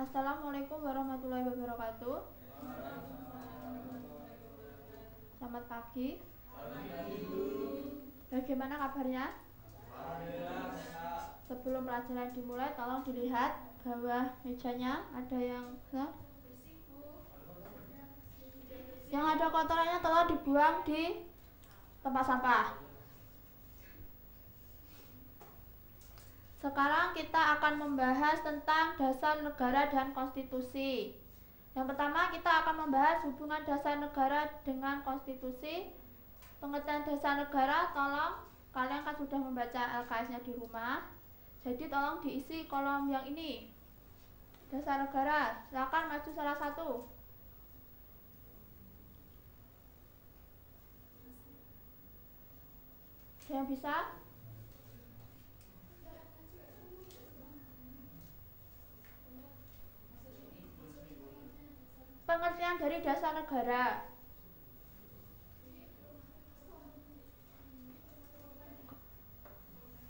Assalamualaikum warahmatullahi wabarakatuh. Selamat pagi. Bagaimana kabarnya? Sebelum pelajaran dimulai, tolong dilihat bawah mejanya ada yang ada kotorannya tolong dibuang di tempat sampah. Sekarang kita akan membahas tentang dasar negara dan konstitusi. Yang pertama kita akan membahas hubungan dasar negara dengan konstitusi. Pengertian dasar negara, tolong kalian kan sudah membaca LKS-nya di rumah. Jadi tolong diisi kolom yang ini. Dasar negara, silakan maju salah satu. Ada yang bisa? Pengertian dari dasar negara.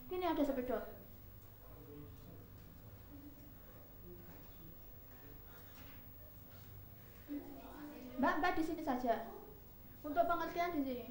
Ini ada sepedot. Mbak di sini saja. Untuk pengertian di sini.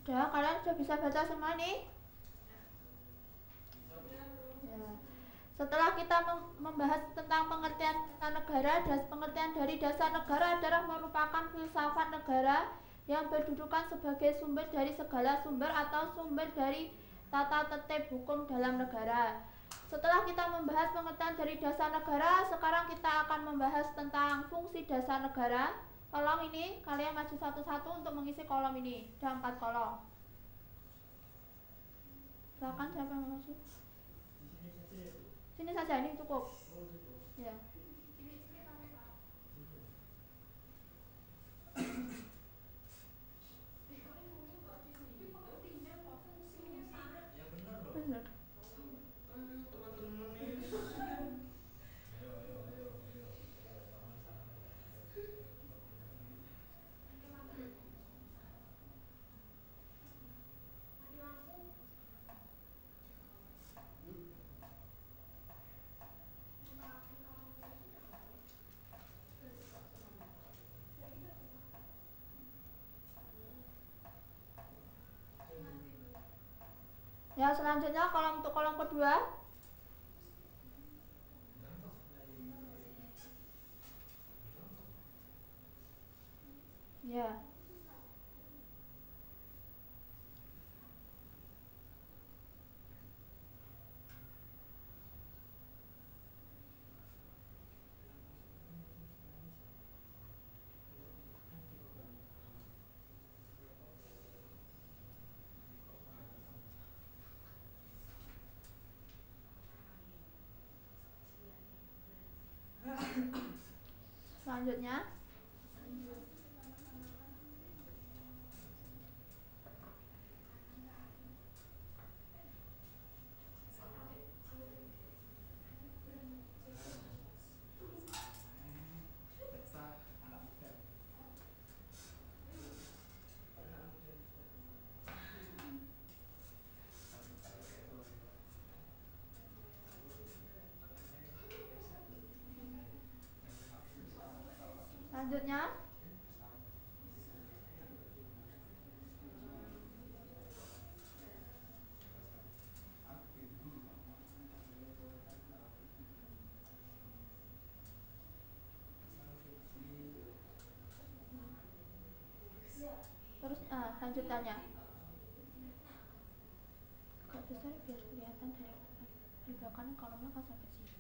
Sudah, kalian sudah bisa baca semua nih? Ya. Setelah kita membahas tentang pengertian negara, pengertian dari dasar negara adalah merupakan filsafat negara yang berdudukan sebagai sumber dari segala sumber atau sumber dari tata tertib hukum dalam negara. Setelah kita membahas pengertian dari dasar negara, sekarang kita akan membahas tentang fungsi dasar negara. Tolong ini kalian maju satu-satu untuk mengisi kolom ini. Ada 4 kolom. Silakan siapa yang mau masuk? Sini saja, ini cukup. Ya. Benar. Ya, selanjutnya untuk kolom kedua. Ya. Selanjutnya. Selanjutnya, terus lanjutannya. Agak besar biar kelihatan dari depan. Di belakangnya kolomnya kan sampai sini.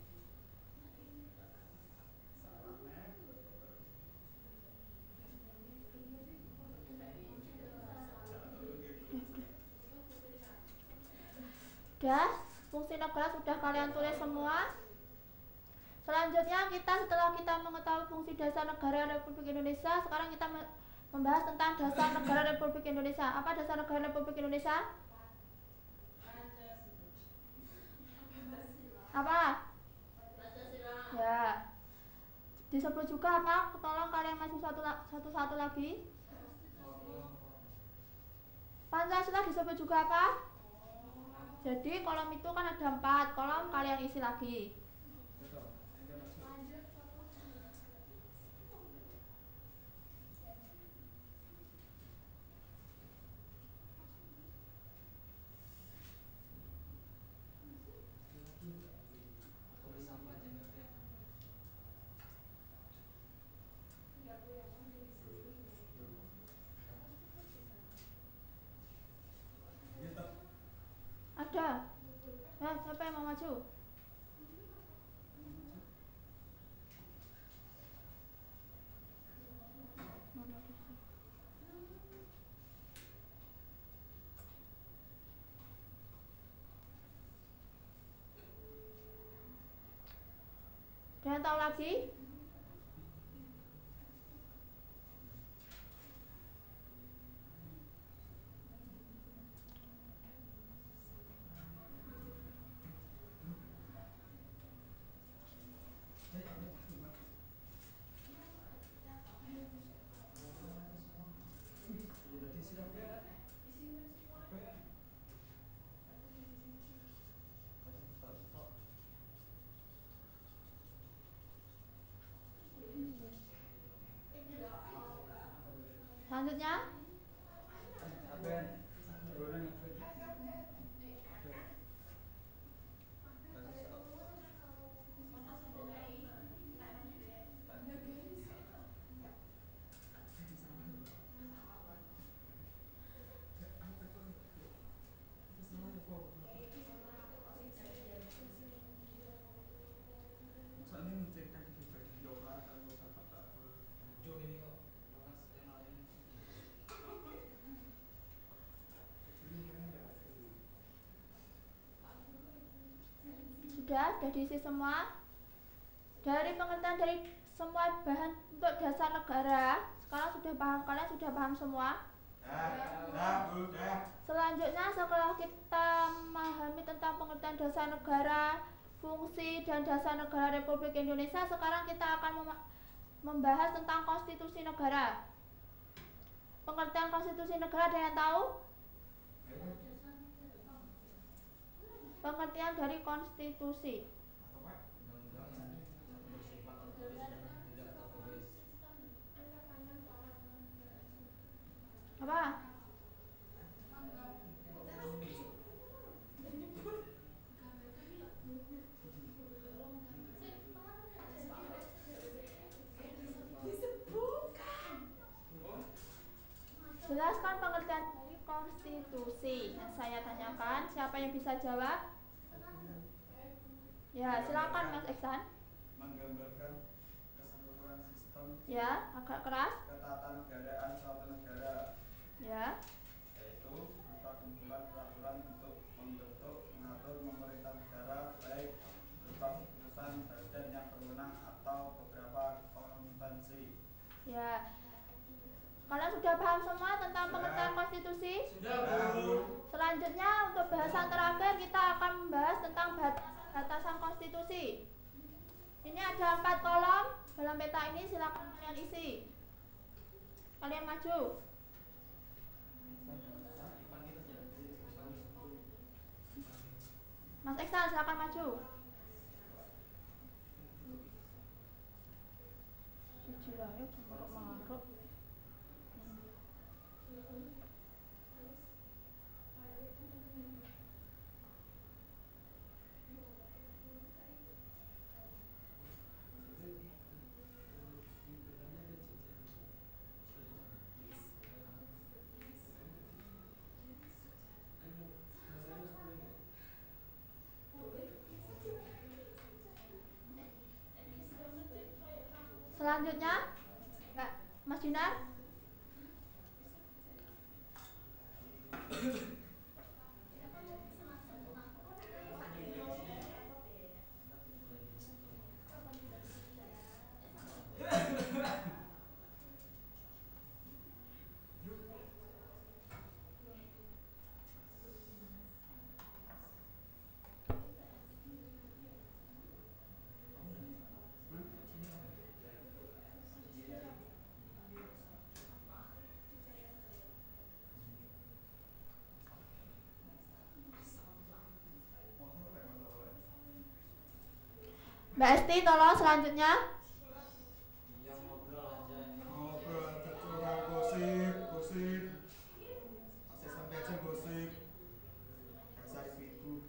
Udah, fungsi negara sudah kalian tulis semua. Selanjutnya setelah kita mengetahui fungsi dasar negara Republik Indonesia, sekarang kita membahas tentang dasar negara Republik Indonesia. Apa dasar negara Republik Indonesia? Apa? Ya. Disebut juga apa? Tolong kalian masih satu lagi. Pancasila disebut juga apa? Jadi kolom itu kan ada 4 kolom, kalian isi lagi. Ada. Nah, siapa yang mau maju? Ada yang tahu lagi? Selanjutnya, sudah diisi semua. Dari pengertian dari semua bahan untuk dasar negara, sekarang sudah paham, kalian sudah paham semua? Selanjutnya, setelah kita memahami tentang pengertian dasar negara, fungsi dan dasar negara Republik Indonesia, sekarang kita akan membahas tentang konstitusi negara. Pengertian konstitusi negara ada yang tahu? Pengertian dari konstitusi. Apa? Jelaskan pengertian dari konstitusi yang saya tanyakan. Siapa yang bisa jawab? Ya, silakan Mas Iksan. Menggambarkan keseluruhan sistem. Ya, agak keras. Ketatanegaraan suatu negara. Ya. Yaitu berupa kumpulan peraturan untuk membentuk, mengatur, memerintah negara, baik berupa keputusan badan yang berwenang atau beberapa konvensi. Ya. Kalian sudah paham semua tentang pengertian konstitusi? Sudah, Bu. Selanjutnya untuk bahasan terakhir kita akan membahas tentang batasan konstitusi. Ini ada 4 kolom dalam peta ini, silakan kalian isi. Kalian maju. Mas Iksan, silakan maju. 7. Dirayo maruk-maruk. Selanjutnya, Mbak Mas Dinar. Mbak Esti, tolong selanjutnya. Ngobrol aja curang, gosip, gosip. Asal sampai aja gosip. Kasar ibu.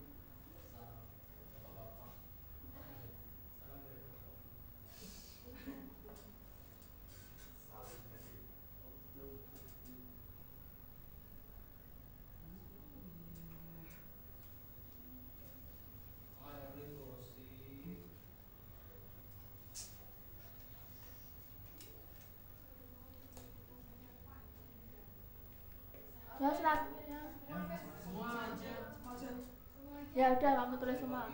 Ya, selanjutnya. Ya udah, kamu tulis semua.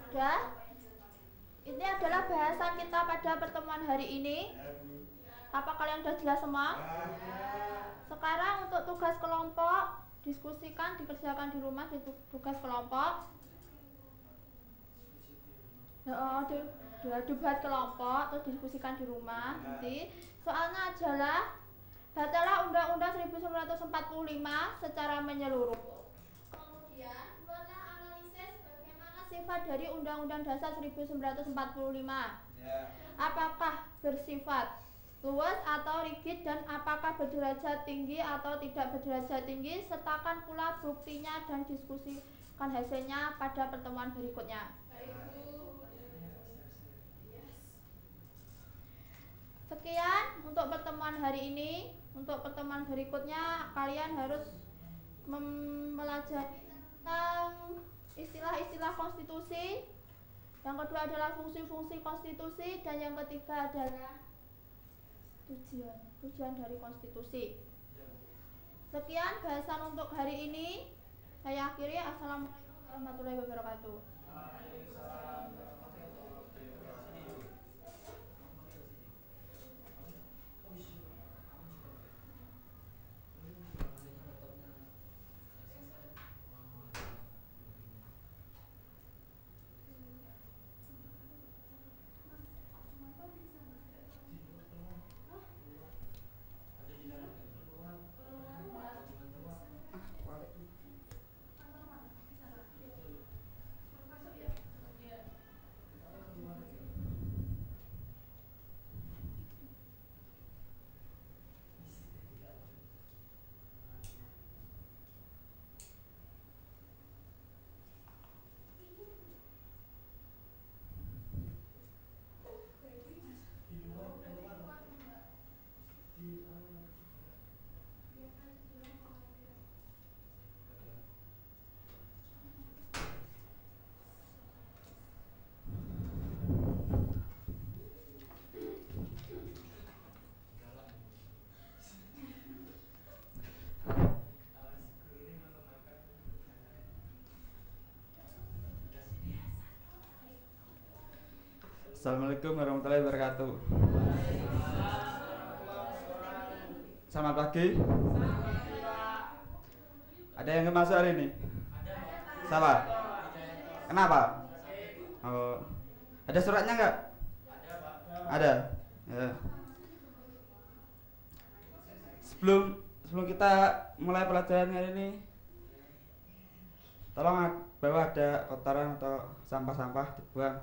Udah. Ini adalah bahasan kita pada pertemuan hari ini. Apa kalian sudah jelas semua? Sekarang untuk tugas kelompok, diskusikan, dikerjakan di rumah di tugas kelompok. Debat kelompok, terus diskusikan di rumah. Nanti soalnya adalah bacalah Undang-Undang 1945 secara menyeluruh. Kemudian buatlah analisis bagaimana sifat dari Undang-Undang Dasar 1945. Apakah bersifat luas atau rigid dan apakah berderajat tinggi atau tidak berderajat tinggi, sertakan pula buktinya dan diskusikan hasilnya pada pertemuan berikutnya. Sekian untuk pertemuan hari ini. Untuk pertemuan berikutnya kalian harus mempelajari tentang istilah-istilah konstitusi. Yang kedua adalah fungsi-fungsi konstitusi dan yang ketiga adalah tujuan dari konstitusi. Sekian bahasan untuk hari ini. Saya akhiri. Assalamualaikum warahmatullahi wabarakatuh. Assalamualaikum warahmatullahi wabarakatuh. Selamat pagi. Ada yang masuk hari ini? Siapa? Kenapa? Oh, ada suratnya nggak? Ada. Ya. Sebelum kita mulai pelajaran hari ini, tolong bawah ada kotoran atau sampah-sampah dibuang.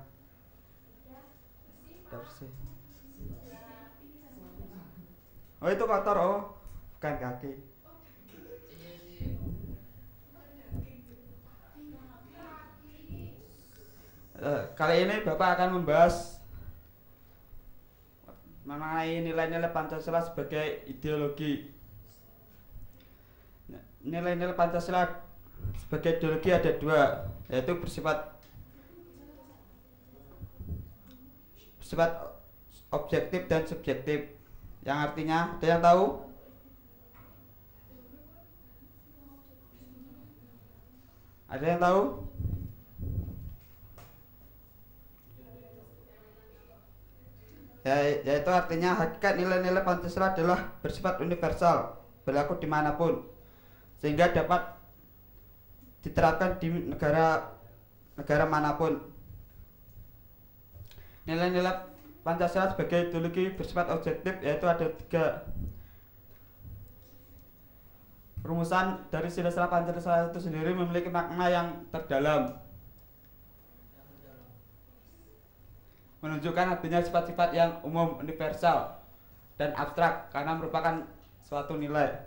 Udah bersih. Oh itu kotor, oh bukan kaki. Kali ini Bapak akan membahas mengenai nilai-nilai Pancasila sebagai ideologi. Nilai-nilai Pancasila sebagai ideologi ada dua, yaitu bersifat objektif dan subjektif. Yang artinya, ada yang tahu? Ada yang tahu? Yaitu artinya hakikat nilai-nilai Pancasila adalah bersifat universal, berlaku dimanapun, sehingga dapat diterapkan di negara manapun. Nilai-nilai Pancasila sebagai ideologi bersifat objektif, yaitu ada 3. Rumusan dari silsilah Pancasila itu sendiri memiliki makna yang terdalam, menunjukkan adanya sifat-sifat yang umum, universal, dan abstrak karena merupakan suatu nilai.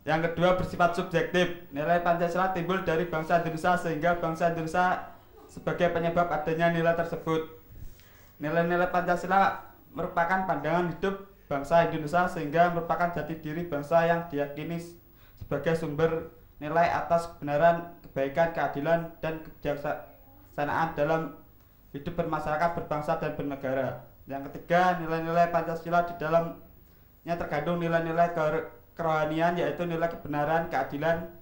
Yang kedua bersifat subjektif. Nilai Pancasila timbul dari bangsa Indonesia sehingga bangsa Indonesia sebagai penyebab adanya nilai tersebut. Nilai-nilai Pancasila merupakan pandangan hidup bangsa Indonesia sehingga merupakan jati diri bangsa yang diyakini sebagai sumber nilai atas kebenaran, kebaikan, keadilan, dan kebijaksanaan dalam hidup bermasyarakat, berbangsa, dan bernegara. Yang ketiga, nilai-nilai Pancasila di dalamnya terkandung nilai-nilai kerohanian, yaitu nilai kebenaran, keadilan,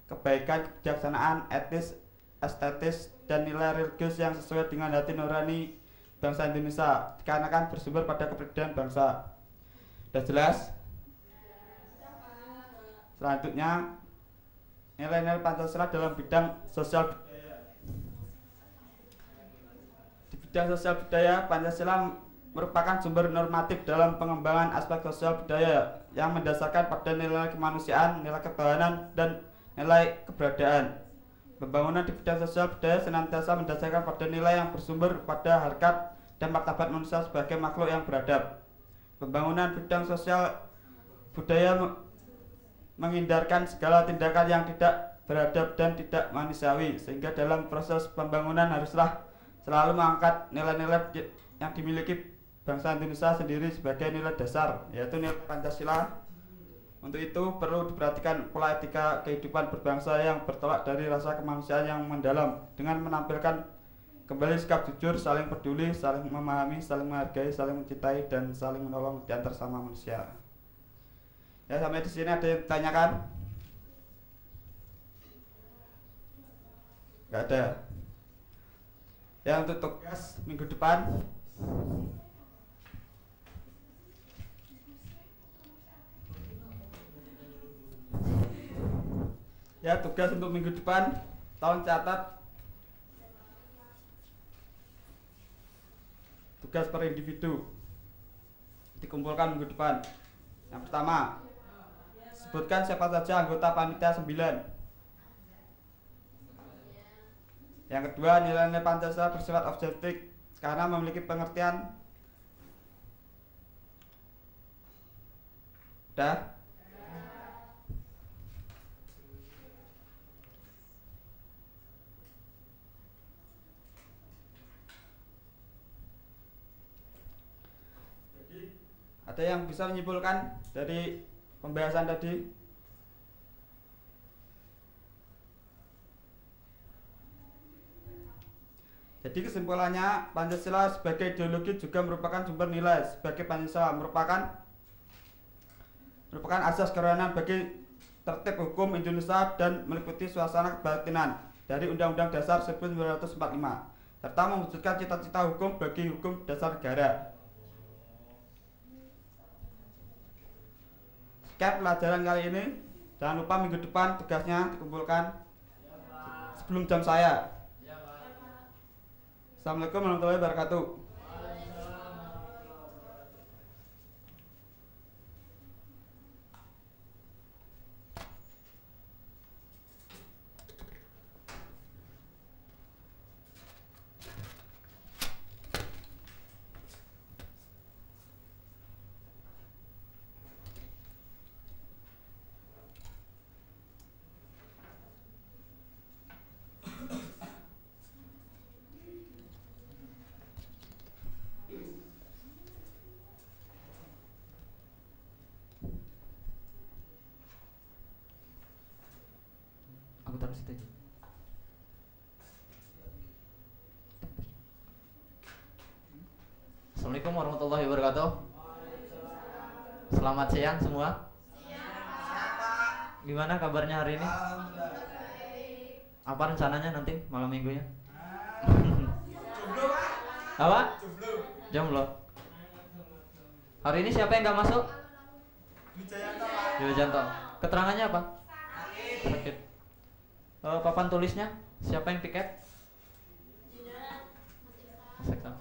kebaikan, kebijaksanaan, etis, estetis, dan nilai religius yang sesuai dengan hati nurani bangsa Indonesia, dikarenakan bersumber pada kepribadian bangsa. Sudah jelas? Selanjutnya, nilai-nilai Pancasila dalam bidang sosial budaya. Di bidang sosial budaya, Pancasila merupakan sumber normatif dalam pengembangan aspek sosial budaya yang mendasarkan pada nilai kemanusiaan, nilai ketuhanan, dan nilai keberadaan. Pembangunan di bidang sosial budaya senantiasa mendasarkan pada nilai yang bersumber pada harkat dan martabat manusia sebagai makhluk yang beradab. Pembangunan bidang sosial budaya menghindarkan segala tindakan yang tidak beradab dan tidak manusiawi, sehingga dalam proses pembangunan haruslah selalu mengangkat nilai-nilai yang dimiliki bangsa Indonesia sendiri sebagai nilai dasar, yaitu nilai Pancasila. Untuk itu perlu diperhatikan pola etika kehidupan berbangsa yang bertolak dari rasa kemanusiaan yang mendalam, dengan menampilkan kembali sikap jujur, saling peduli, saling memahami, saling menghargai, saling mencintai, dan saling menolong di antar sama manusia. Ya, sampai di sini ada yang ditanyakan? Gak ada. Ya, untuk tugas minggu depan, ya, tugas untuk minggu depan, tolong catat tugas per individu dikumpulkan minggu depan. Yang pertama, sebutkan siapa saja anggota panitia 9. Yang kedua, nilai-nilai Pancasila bersifat objektif karena memiliki pengertian. Udah? Ada yang bisa menyimpulkan dari pembahasan tadi? Jadi kesimpulannya, Pancasila sebagai ideologi juga merupakan sumber nilai. Sebagai Pancasila merupakan asas kerohanian bagi tertib hukum Indonesia dan meliputi suasana kebatinan dari Undang-Undang Dasar 1945, serta mewujudkan cita-cita hukum bagi hukum dasar negara. recap pelajaran kali ini. Jangan lupa minggu depan tugasnya dikumpulkan sebelum jam saya. Assalamualaikum warahmatullahi wabarakatuh. Aku taruh situ aja. Assalamualaikum warahmatullahi wabarakatuh. Selamat siang semua. Gimana kabarnya hari ini? Apa rencananya nanti malam minggunya? Apa? Jomblo. Hari ini siapa yang nggak masuk? Wijayanto. Keterangannya apa? Sakit. Papan tulisnya siapa yang piket? Sekta.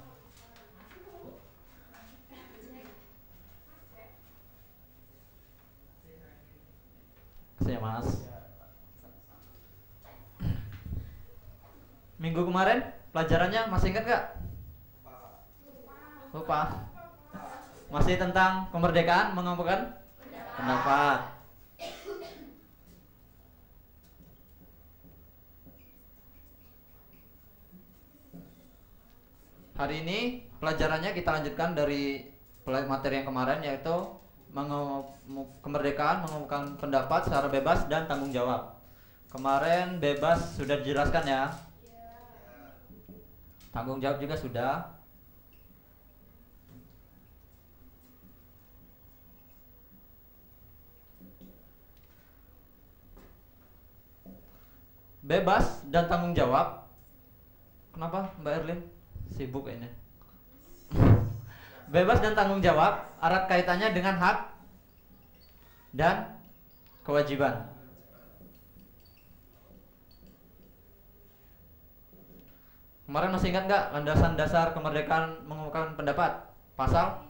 Saya Mas. Minggu kemarin pelajarannya masih ingat gak? Lupa. Masih tentang kemerdekaan mengumpulkan pendapat. Hari ini pelajarannya kita lanjutkan dari materi yang kemarin, yaitu kemerdekaan mengumumkan pendapat secara bebas dan tanggung jawab. Kemarin bebas sudah dijelaskan ya. Tanggung jawab juga sudah. Bebas dan tanggung jawab. Kenapa Mbak Erlin? Sibuk ini. Bebas dan tanggung jawab erat kaitannya dengan hak dan kewajiban. Kemarin masih ingat nggak landasan dasar kemerdekaan mengumumkan pendapat? Pasal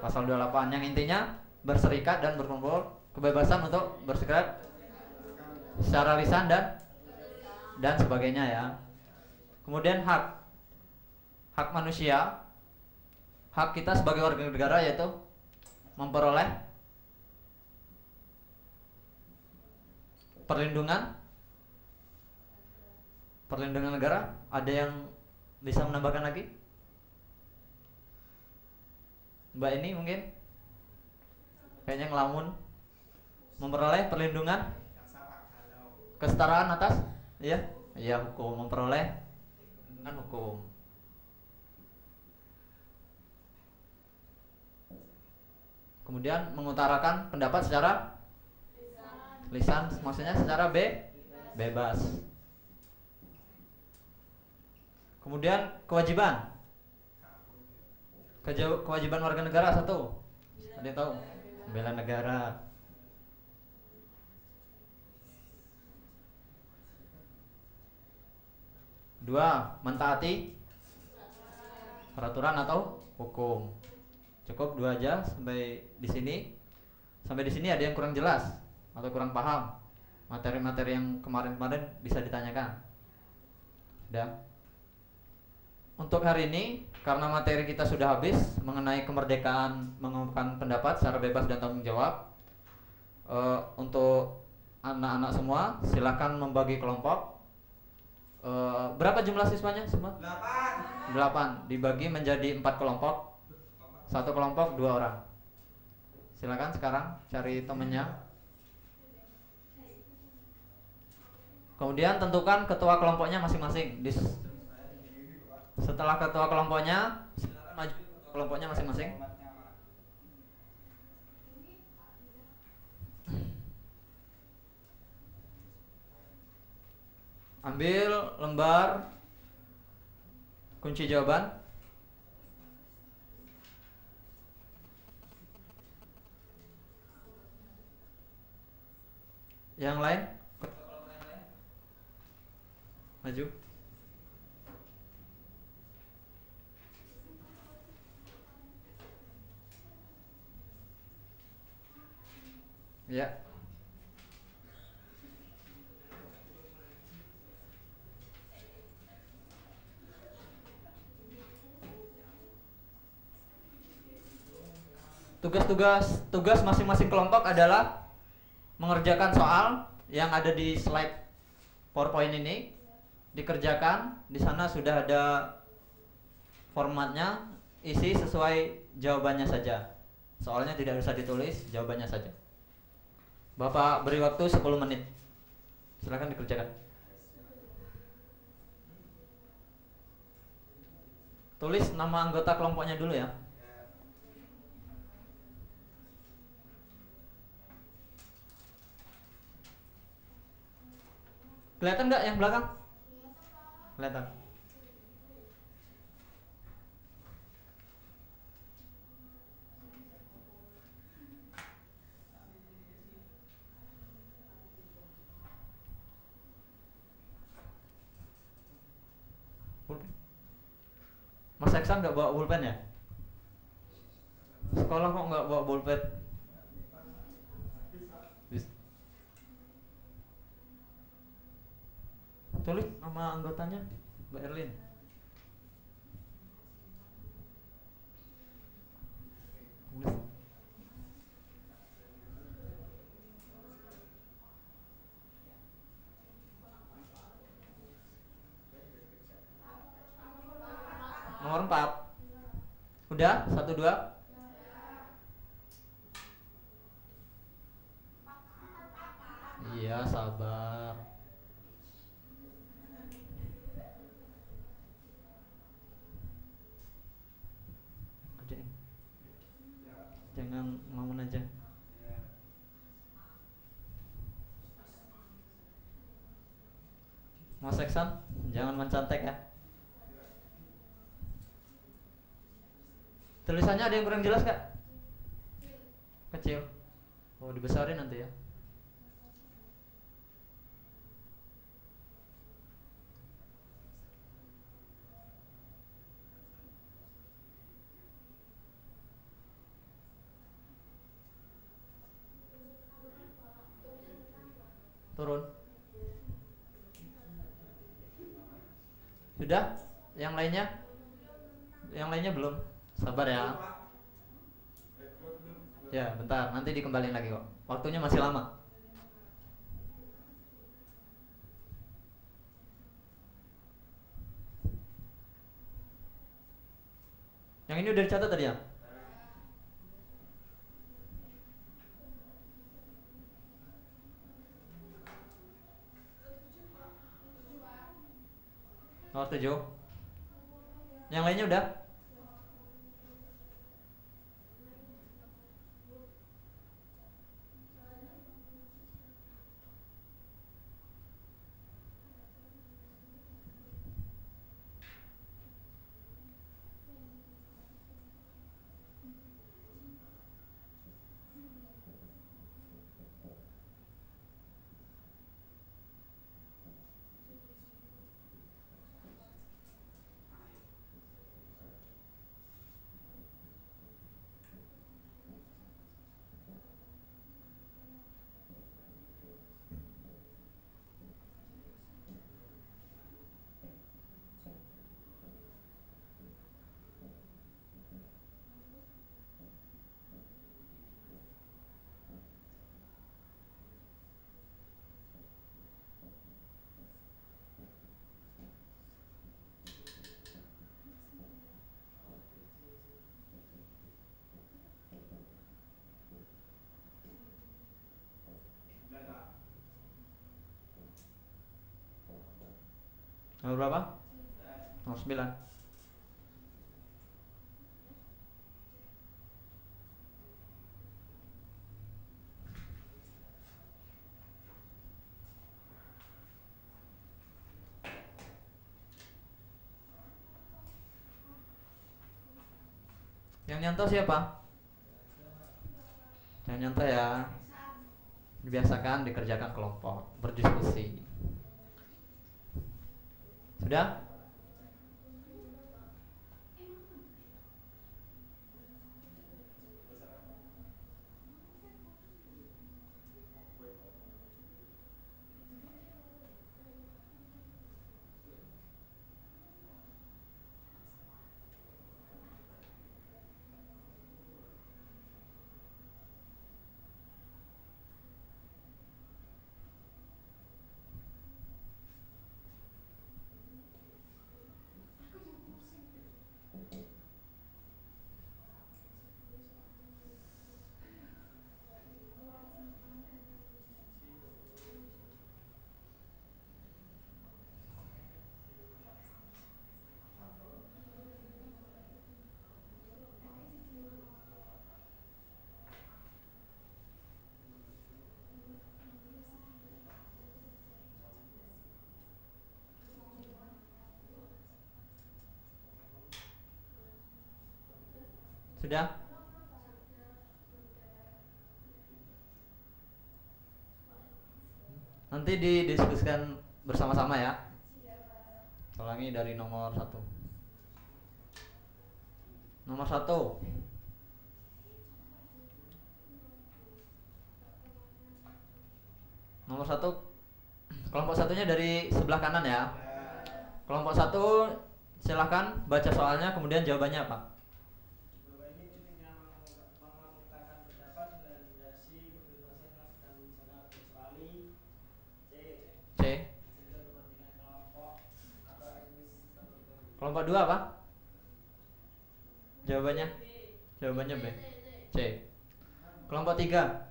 28 yang intinya berserikat dan berkumpul, kebebasan untuk berserikat secara lisan dan sebagainya ya. Kemudian hak manusia, hak kita sebagai warga negara, yaitu memperoleh perlindungan negara. Ada yang bisa menambahkan lagi? Mbak ini mungkin kayaknya ngelamun. Memperoleh perlindungan, kesetaraan atas, iya hukum, memperoleh kan hukum. Kemudian mengutarakan pendapat secara lisan, maksudnya secara bebas. Kemudian kewajiban warga negara satu, ada yang tahu? Membela negara. Dua, mentaati peraturan atau hukum. Cukup dua aja sampai di sini. Sampai di sini ada yang kurang jelas atau kurang paham materi-materi yang kemarin-kemarin bisa ditanyakan. Sudah. Untuk hari ini karena materi kita sudah habis mengenai kemerdekaan mengumumkan pendapat secara bebas dan tanggung jawab. Untuk anak-anak semua silakan membagi kelompok. Berapa jumlah siswanya semua? 8 dibagi menjadi 4 kelompok. Satu kelompok 2 orang. Silakan sekarang cari temennya. Kemudian tentukan ketua kelompoknya masing-masing. Setelah ketua kelompoknya, silakan maju kelompoknya masing-masing. Ambil lembar kunci jawaban. Yang lain? Maju. Ya. Tugas masing-masing kelompok adalah mengerjakan soal yang ada di slide PowerPoint ini, dikerjakan. Di sana sudah ada formatnya, isi sesuai jawabannya saja. Soalnya tidak usah ditulis, jawabannya saja. Bapak beri waktu 10 menit. Silakan dikerjakan. Tulis nama anggota kelompoknya dulu ya. Kelihatan nggak yang belakang? Kelihatan. Pulpen. Mas Eksan nggak bawa pulpen ya? Sekolah kok nggak bawa pulpen? Tulis nama anggotanya, Mbak Erlin. Tulis. Nomor 4. Udah? 1, 2. Iya, sabar. Kerjain. Jangan ngomong aja. Mas Eksan, jangan mencantek ya. Tulisannya ada yang kurang jelas gak? Kecil. Oh, dibesarin nanti ya. Turun. Sudah? Yang lainnya? Yang lainnya belum? Sabar ya. Ya, bentar, nanti dikembaliin lagi kok. Waktunya masih lama. Yang ini udah dicatat tadi ya? Nomor 7. Yang lainnya udah? Nomor berapa? Nomor 9. Yang nyontoh siapa? Yang nyontoh ya. Dibiasakan dikerjakan kelompok, berdiskusi. Sudah? Sudah? Nanti didiskusikan bersama-sama ya. Ulangi dari nomor 1. Nomor 1. Nomor 1. Kelompok satunya dari sebelah kanan ya. Kelompok 1 silahkan baca soalnya kemudian jawabannya apa? C. Kelompok 2 apa? Jawabannya? Jawabannya B. C. Kelompok 3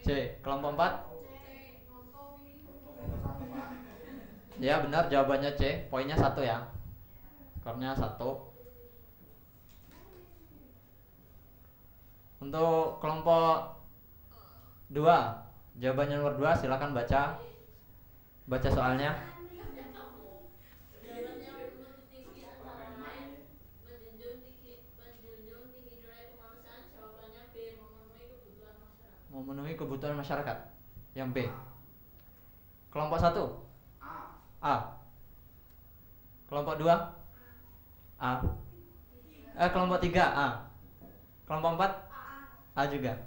C. Kelompok 4 ya benar, jawabannya C. Poinnya 1 ya. Skornya 1. Untuk kelompok 2 jawabannya nomor 2, silakan baca soalnya. Memenuhi kebutuhan masyarakat. Yang B. Kelompok 1 A. Kelompok 2 A. Kelompok 3 A. Kelompok 4 A juga.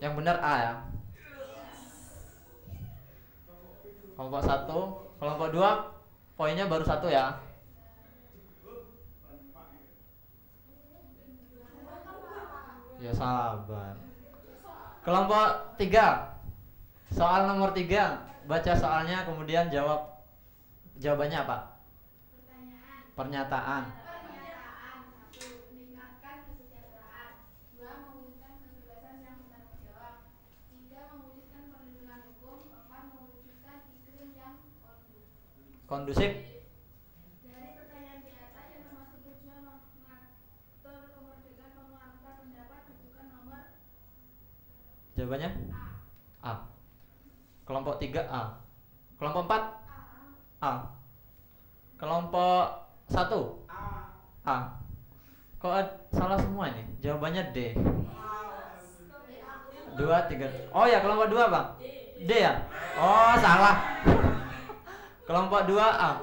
Yang benar A ya. Kelompok 1, kelompok 2 poinnya baru 1 ya. Ya sabar. Kelompok 3 soal nomor 3, baca soalnya kemudian jawabannya apa? Pernyataan. 1. Meningkatkan kesejahteraan. 2. Mewujudkan kebebasan yang bertanggung jawab. 3. Mewujudkan perlindungan hukum. 4. Mewujudkan iklim yang Kondusif. Dari pertanyaan di atas yang termasuk tujuan mengatur kemerdekaan penguatan pendapat, rujukan nomor Jawabannya A. Kelompok 3 A. Kelompok 4 A. Kelompok 1 A. Kok salah semua ini? Jawabannya D. 2, 3. Oh ya, kelompok 2 Bang. D ya? Oh, salah. Kelompok 2 A.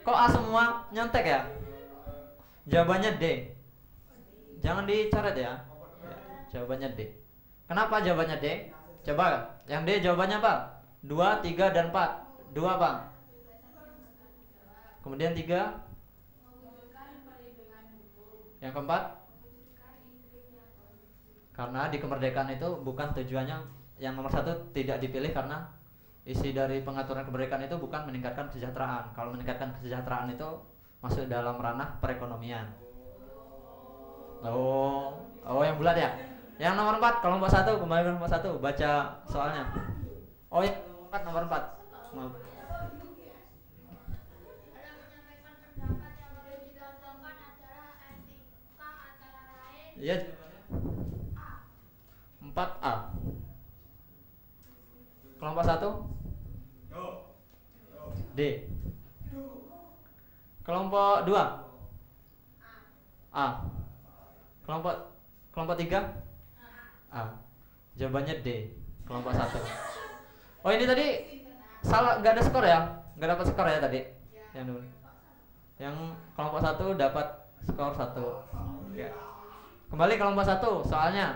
Kok A semua nyontek ya? Jawabannya D. Jangan dicoret ya. Jawabannya D. Kenapa jawabannya D? Coba, yang D jawabannya apa? 2, 3, dan 4. 2 Bang. Kemudian 3. Yang keempat? Karena di kemerdekaan itu bukan tujuannya, yang nomor 1 tidak dipilih karena isi dari pengaturan kemerdekaan itu bukan meningkatkan kesejahteraan. Kalau meningkatkan kesejahteraan itu masuk dalam ranah perekonomian. Oh yang bulat ya. Yang nomor 4 kelompok 1, kembali ke kelompok 1, baca soalnya. Oh ya, nomor 4. Maaf. Iya. 4A. Kelompok 1 D. Kelompok 2 A. Kelompok 3 A. Jawabannya D. Kelompok 1. Oh ini tadi salah, nggak ada skor ya? Nggak dapat skor ya tadi? Yang dulu. Yang kelompok 1 dapat skor 1. Ya. Kembali kelompok 1 soalnya.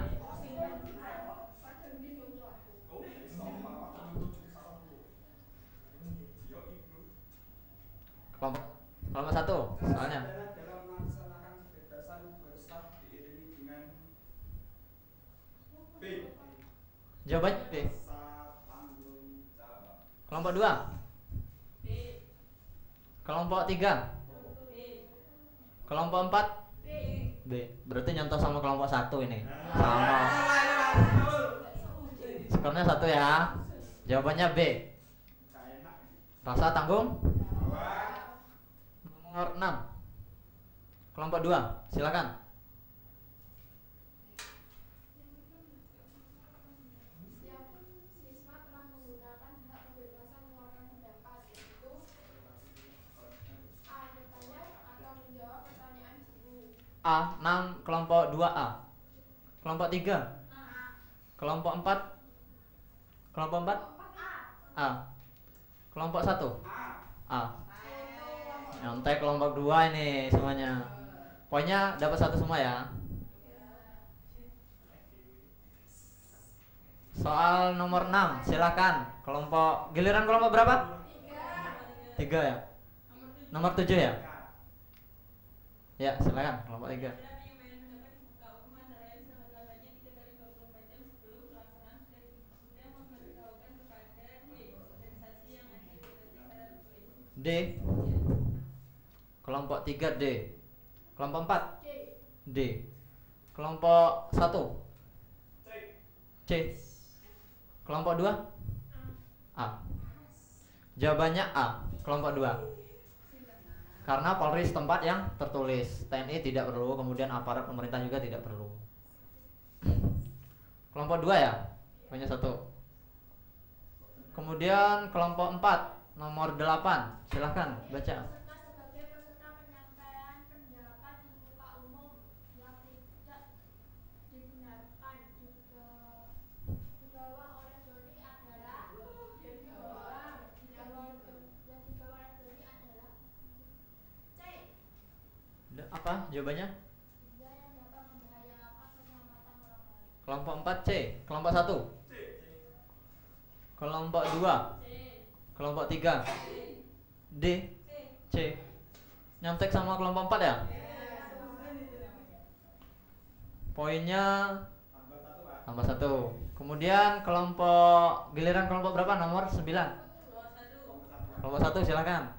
Kelompok 1 soalnya. Dalam melaksanakan kebebasan berstaf diiringi dengan B. Jawabannya B. Rasa tanggung jawab. Kelompok 2. Kelompok 3. Kelompok 4. B. Berarti nyontoh sama kelompok 1 ini. Sama. Skornya 1 ya. Jawabannya B. Rasa tanggung. Nomor 6. Kelompok 2. Silakan. A. 6 kelompok 2A. Kelompok 3. Kelompok 4. Kelompok 4 A. Kelompok 1 A. Nyontek kelompok 2 ini semuanya. Poinnya dapat 1 semua ya. Soal nomor 6, silakan. Giliran kelompok berapa? 3 ya. Nomor 7 ya? Ya, silakan kelompok 3. D. Kelompok 3 D. Kelompok 4 D. Kelompok 1 C. Kelompok 2 A. Jawabannya A, kelompok 2. Karena Polri setempat yang tertulis, TNI tidak perlu, kemudian aparat pemerintah juga tidak perlu. Kelompok 2 ya, punya 1. Kemudian kelompok 4 nomor 8, silahkan baca. Sebagai peserta penyampaian pendapat di muka umum yang tidak dibenarkan dibawa oleh Doni adalah C. Apa jawabannya? Benda yang dapat membahayakan keselamatan orang lain. Kelompok 4 C. Kelompok 1 Kelompok 2 Kelompok 3 D. C. Nyontek sama kelompok 4 ya? Poinnya tambah 1. Kemudian giliran kelompok berapa? Nomor 9. Kelompok 1 silakan.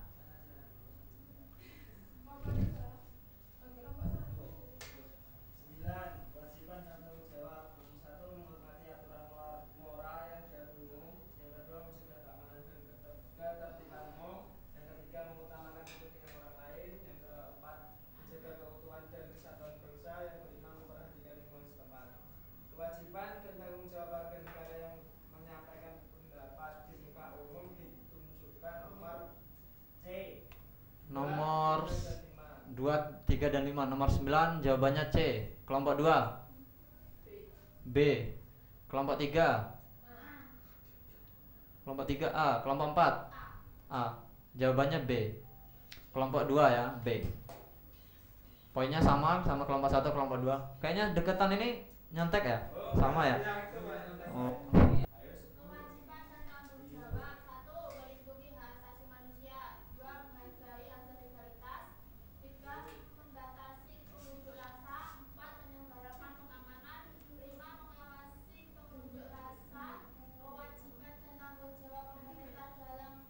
Kewajiban dan tanggung jawab. Nomor 1 menghormati aturan moral yang diatur umum. Yang kedua menjaga keamanan dan ketertiban umum. Yang ketiga mengutamakan kepentingan orang lain. Yang keempat menjaga keutuhan dan kesatuan bangsa. Yang kelima memperhatikan lingkungan setempat. Kewajiban dan tanggung jawab warga negara yang menyampaikan pendapat di muka umum ditunjukkan nomor C. Nomor 2, 3 dan 5. Nomor 9 jawabannya C. Kelompok 2 B. Kelompok 3 Kelompok 3 A. Kelompok 4 A. Jawabannya B. Kelompok 2 ya, B. Poinnya sama kelompok 1, kelompok 2. Kayaknya deketan ini nyontek ya? Sama ya? Oh. Kewajiban dan tanggung jawab. 1. Melindungi hak asasi manusia. 2. Menghargai asas legalitas. 3. Membatasi pengunjuk rasa. 4. Menyelenggarakan pengamanan. 5. Mengawasi pengunjuk rasa. Kewajiban dan tanggung jawab pemerintah dalam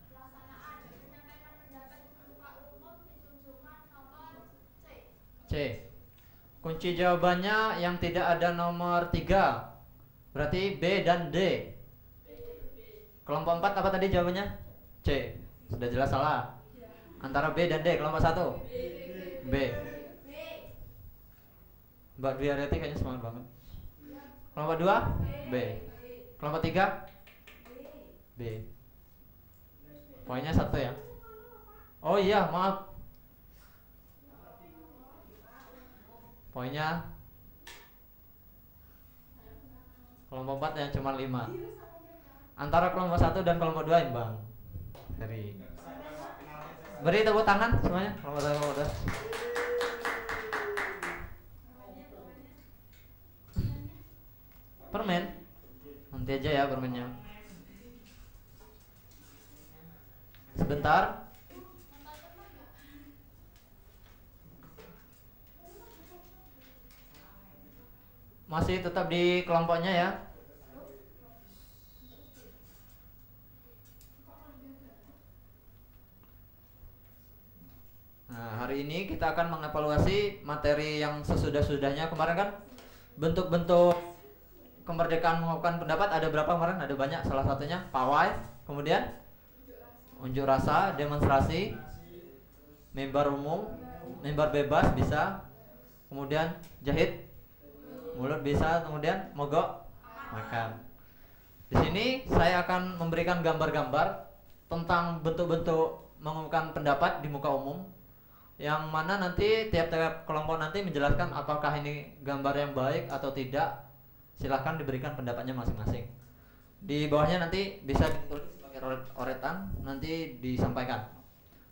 pelaksanaan menyampaikan pendapat di muka umum ditunjukkan nomor C. C. Kunci jawabannya yang tidak ada nomor 3. Berarti B dan D. Kelompok 4 apa tadi jawabannya? C. Sudah jelas salah. Antara B dan D, kelompok 1 B. Mbak Dwi Ariati kayaknya semangat banget. Kelompok 2 B. Kelompok 3 B. Poinnya 1 ya. Oh iya, maaf. Poinnya Kelompok 4 yang cuma 5. Antara kelompok 1 dan kelompok 2 imbang. Seri. Beri tepuk tangan semuanya. Kelompok 1 kelompok 2. Permen. Nanti aja ya permennya. Sebentar. Masih tetap di kelompoknya ya. Nah, hari ini kita akan mengevaluasi materi yang sesudah-sudahnya. Kemarin kan bentuk-bentuk kemerdekaan mengungkapkan pendapat ada berapa kemarin? Ada banyak, salah satunya pawai, kemudian unjuk rasa, demonstrasi, mimbar umum, mimbar bebas bisa, kemudian jahit mulut bisa, kemudian mogok makan. Di sini saya akan memberikan gambar-gambar tentang bentuk-bentuk mengungkapkan pendapat di muka umum, yang mana nanti tiap-tiap kelompok nanti menjelaskan apakah ini gambar yang baik atau tidak. Silahkan diberikan pendapatnya masing-masing. Di bawahnya nanti bisa ditulis sebagai oretan, nanti disampaikan.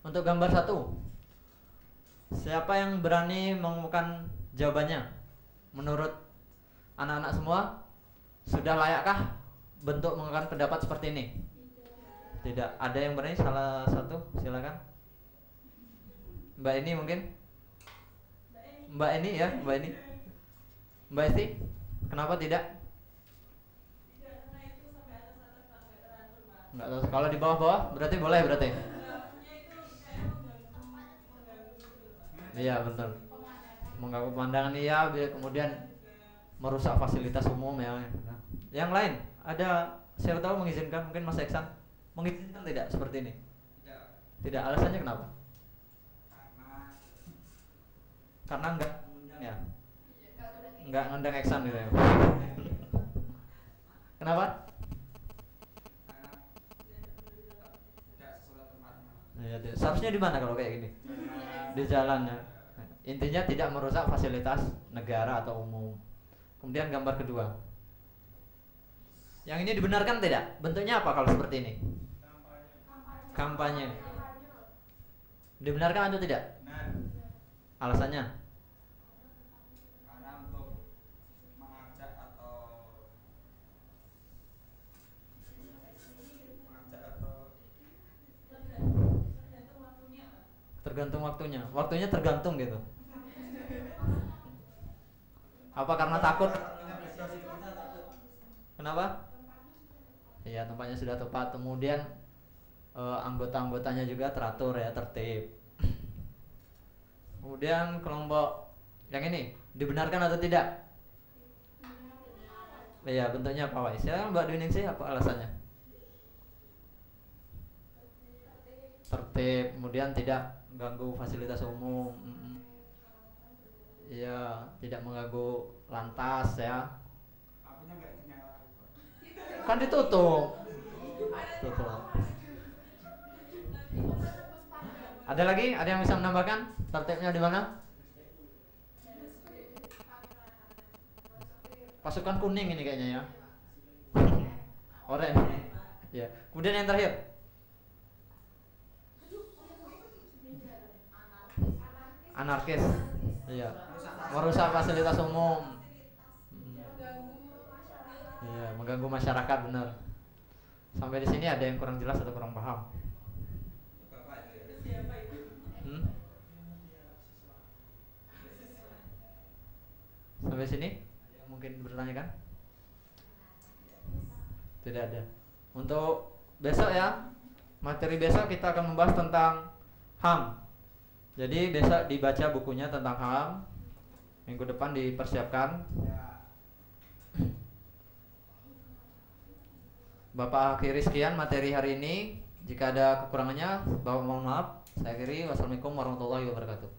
Untuk gambar 1, siapa yang berani mengumumkan jawabannya? Menurut anak-anak semua, sudah layakkah bentuk mengungkapkan pendapat seperti ini? Tidak. Ada yang berani? Salah satu, silakan. Mbak ini mungkin? Mbak ini ya, Mbak ini. Mbak Esti, kenapa tidak? Enggak tahu. Kalau di bawah-bawah berarti boleh berarti. Iya betul. Mengganggu pemandangan iya, kemudian merusak fasilitas umum ya. Nah, yang lain ada siapa tahu mengizinkan, mungkin Mas Eksan mengizinkan tidak seperti ini? Tidak. Tidak. Alasannya kenapa? Karena enggak ngundang ya. Enggak ngundang Eksan gitu ya. Kenapa? Ya, seharusnya di mana kalau kayak gini? Di jalan ya. Intinya tidak merusak fasilitas negara atau umum. Kemudian gambar kedua. Yang ini dibenarkan tidak? Bentuknya apa kalau seperti ini? Kampanye. Dibenarkan atau tidak? Alasannya? Karena untuk mengajak atau tergantung waktunya. Waktunya tergantung gitu. Apa karena takut? Kenapa? Iya, tempatnya sudah tepat. Kemudian anggota-anggotanya juga teratur ya, tertib. Kemudian kelompok yang ini dibenarkan atau tidak? Iya, bentuknya apa, Wais? Ya, Mbak Dwiningsih apa alasannya? Tertib, kemudian tidak mengganggu fasilitas umum. Iya, tidak mengganggu lantas ya. apinya nggak dinyalakan. Kan ditutup. Tutup. Ada lagi? Ada yang bisa menambahkan? Tertibnya di mana? Pasukan kuning ini kayaknya ya. Oranye. Ya. Kemudian yang terakhir. Anarkis. Iya. Merusak fasilitas umum. Iya, mengganggu masyarakat, benar. Sampai di sini ada yang kurang jelas atau kurang paham? Sampai sini mungkin bertanya kan? Tidak ada. Untuk besok ya, materi besok kita akan membahas tentang HAM. Jadi besok dibaca bukunya tentang HAM. Minggu depan dipersiapkan. Bapak akhiri sekian materi hari ini. Jika ada kekurangannya, Bapak mohon maaf. Saya akhiri. Wassalamualaikum warahmatullahi wabarakatuh.